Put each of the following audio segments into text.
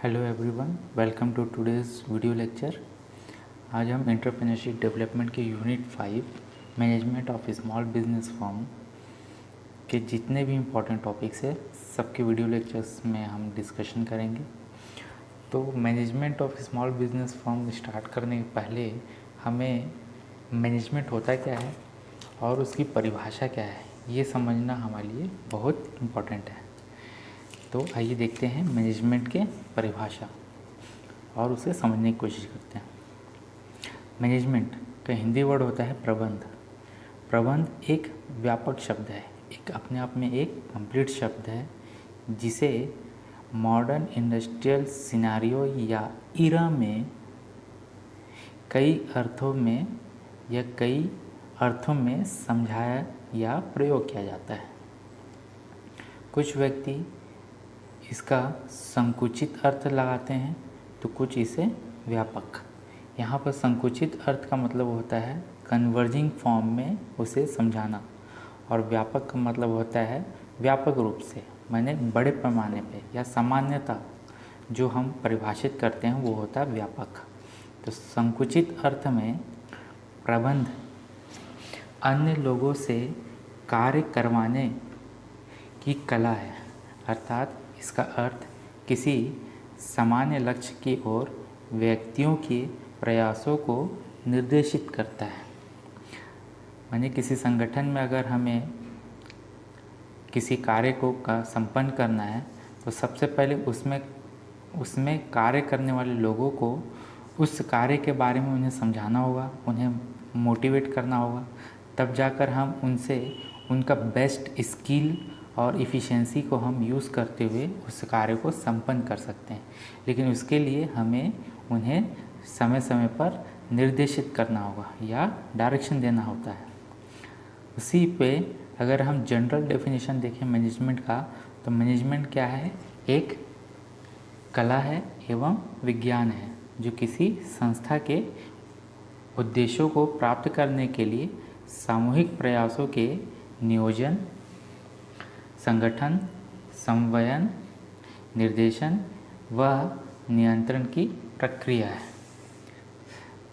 Hello everyone, welcome to today's video lecture. आज हम entrepreneurship development के unit 5 management of small business firm के जितने भी इम्पोर्टेंट टॉपिक्स है सबके वीडियो लेक्चर्स में हम डिस्कशन करेंगे। तो management of small business firm start करने के पहले हमें मैनेजमेंट होता क्या है और उसकी परिभाषा क्या है ये समझना हमारे लिए बहुत इम्पोर्टेंट है। तो आइए देखते हैं मैनेजमेंट के परिभाषा और उसे समझने की कोशिश करते हैं। मैनेजमेंट का हिंदी वर्ड होता है प्रबंध। प्रबंध एक व्यापक शब्द है, एक अपने आप में एक कंप्लीट शब्द है जिसे मॉडर्न इंडस्ट्रियल सिनेरियो या इरा में कई अर्थों में समझाया या प्रयोग किया जाता है। कुछ व्यक्ति इसका संकुचित अर्थ लगाते हैं तो कुछ इसे व्यापक। यहाँ पर संकुचित अर्थ का मतलब होता है कन्वर्जिंग फॉर्म में उसे समझाना, और व्यापक का मतलब होता है व्यापक रूप से, माने बड़े पैमाने पे या सामान्यता जो हम परिभाषित करते हैं वो होता है व्यापक। तो संकुचित अर्थ में प्रबंध अन्य लोगों से कार्य करवाने की कला है, अर्थात इसका अर्थ किसी सामान्य लक्ष्य की ओर व्यक्तियों के प्रयासों को निर्देशित करता है। माने किसी संगठन में अगर हमें किसी कार्य को संपन्न करना है तो सबसे पहले उसमें कार्य करने वाले लोगों को उस कार्य के बारे में उन्हें समझाना होगा, उन्हें मोटिवेट करना होगा, तब जाकर हम उनसे उनका बेस्ट स्किल और इफ़िशेंसी को हम यूज़ करते हुए उस कार्य को संपन्न कर सकते हैं। लेकिन उसके लिए हमें उन्हें समय समय पर निर्देशित करना होगा या डायरेक्शन देना होता है। उसी पे अगर हम जनरल डेफिनेशन देखें मैनेजमेंट का, तो मैनेजमेंट क्या है? एक कला है एवं विज्ञान है जो किसी संस्था के उद्देश्यों को प्राप्त करने के लिए सामूहिक प्रयासों के नियोजन, संगठन, समन्वयन, निर्देशन व नियंत्रण की प्रक्रिया है।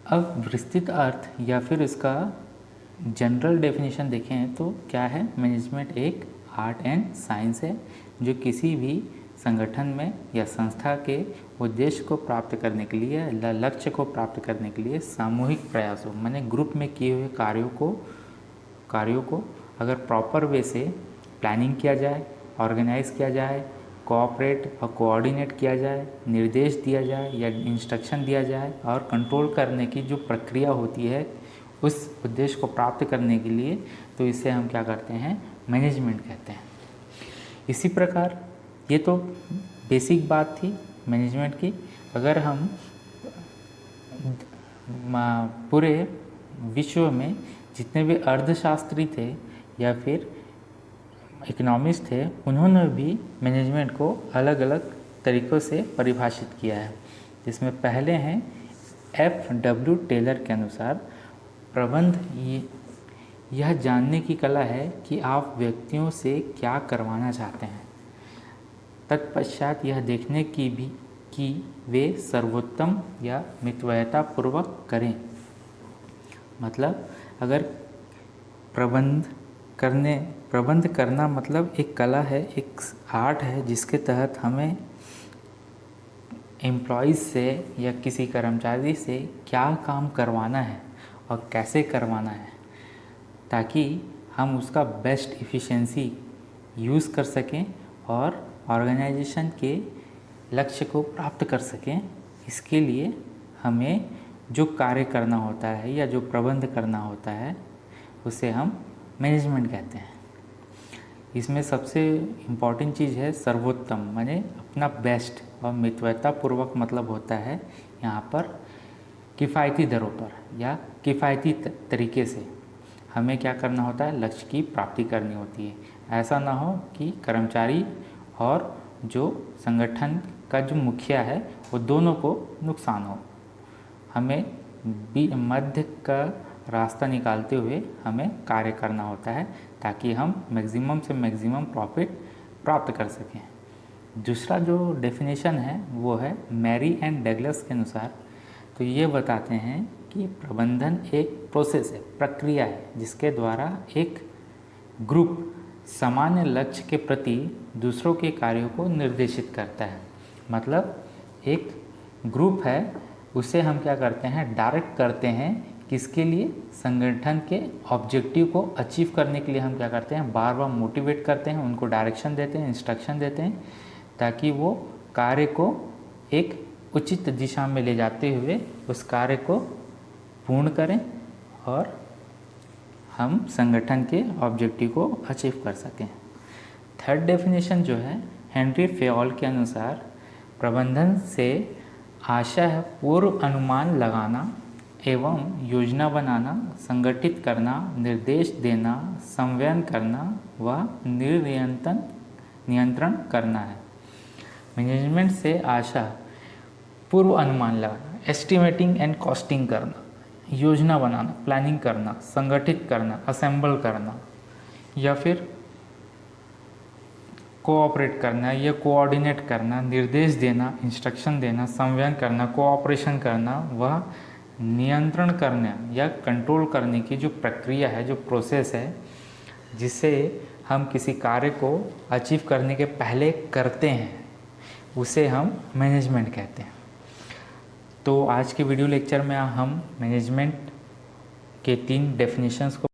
अब विस्तृत अर्थ या फिर इसका जनरल डेफिनेशन देखें तो क्या है? मैनेजमेंट एक आर्ट एंड साइंस है जो किसी भी संगठन में या संस्था के उद्देश्य को प्राप्त करने के लिए, लक्ष्य को प्राप्त करने के लिए सामूहिक प्रयासों माने ग्रुप में किए हुए कार्यों को अगर प्रॉपर वे से प्लानिंग किया जाए, ऑर्गेनाइज किया जाए, कोऑपरेट और कोऑर्डिनेट किया जाए, निर्देश दिया जाए या इंस्ट्रक्शन दिया जाए और कंट्रोल करने की जो प्रक्रिया होती है उस उद्देश्य को प्राप्त करने के लिए, तो इसे हम क्या करते हैं? मैनेजमेंट कहते हैं। इसी प्रकार ये तो बेसिक बात थी मैनेजमेंट की। अगर हम पूरे विश्व में जितने भी अर्थशास्त्री थे या फिर इकोनॉमिस्ट थे, उन्होंने भी मैनेजमेंट को अलग अलग तरीक़ों से परिभाषित किया है। जिसमें पहले हैं F.W. टेलर के अनुसार प्रबंध यह जानने की कला है कि आप व्यक्तियों से क्या करवाना चाहते हैं, तत्पश्चात यह देखने की भी कि वे सर्वोत्तम या मितव्ययतापूर्वक करें। मतलब अगर प्रबंध करना मतलब एक कला है, एक आर्ट है जिसके तहत हमें एम्प्लॉइज़ से या किसी कर्मचारी से क्या काम करवाना है और कैसे करवाना है ताकि हम उसका बेस्ट इफ़िशेंसी यूज़ कर सकें और ऑर्गेनाइजेशन के लक्ष्य को प्राप्त कर सकें। इसके लिए हमें जो कार्य करना होता है या जो प्रबंध करना होता है उसे हम मैनेजमेंट कहते हैं। इसमें सबसे इम्पॉर्टेंट चीज़ है सर्वोत्तम, माने अपना बेस्ट, और मितव्ययतापूर्वक मतलब होता है यहाँ पर किफ़ायती दरों पर या किफ़ायती तरीके से हमें क्या करना होता है? लक्ष्य की प्राप्ति करनी होती है। ऐसा ना हो कि कर्मचारी और जो संगठन का जो मुखिया है वो दोनों को नुकसान हो। हमें मध्य का रास्ता निकालते हुए हमें कार्य करना होता है ताकि हम मैक्सिमम से मैक्सिमम प्रॉफिट प्राप्त कर सकें। दूसरा जो डेफिनेशन है वो है मैरी एंड डगलस के अनुसार। तो ये बताते हैं कि प्रबंधन एक प्रोसेस है, प्रक्रिया है, जिसके द्वारा एक ग्रुप सामान्य लक्ष्य के प्रति दूसरों के कार्यों को निर्देशित करता है। मतलब एक ग्रुप है, उसे हम क्या करते हैं, डायरेक्ट करते हैं, किसके लिए, संगठन के ऑब्जेक्टिव को अचीव करने के लिए हम क्या करते हैं, बार बार मोटिवेट करते हैं, उनको डायरेक्शन देते हैं, इंस्ट्रक्शन देते हैं, ताकि वो कार्य को एक उचित दिशा में ले जाते हुए उस कार्य को पूर्ण करें और हम संगठन के ऑब्जेक्टिव को अचीव कर सकें। थर्ड डेफिनेशन जो है हेनरी फेयोल के अनुसार, प्रबंधन से आशय है पूर्व अनुमान लगाना एवं योजना बनाना, संगठित करना, निर्देश देना, संवयन करना व नियंत्रण करना है। मैनेजमेंट से आशा पूर्व अनुमान लगाना, एस्टिमेटिंग एंड कॉस्टिंग करना, योजना बनाना, प्लानिंग करना, संगठित करना, असेंबल करना, या फिर कोऑपरेट करना या कोऑर्डिनेट करना, निर्देश देना, इंस्ट्रक्शन देना, संवयन करना, कोऑपरेशन करना व नियंत्रण करना या कंट्रोल करने की जो प्रक्रिया है, जो प्रोसेस है, जिसे हम किसी कार्य को अचीव करने के पहले करते हैं, उसे हम मैनेजमेंट कहते हैं। तो आज के वीडियो लेक्चर में हम मैनेजमेंट के 3 डेफिनेशंस को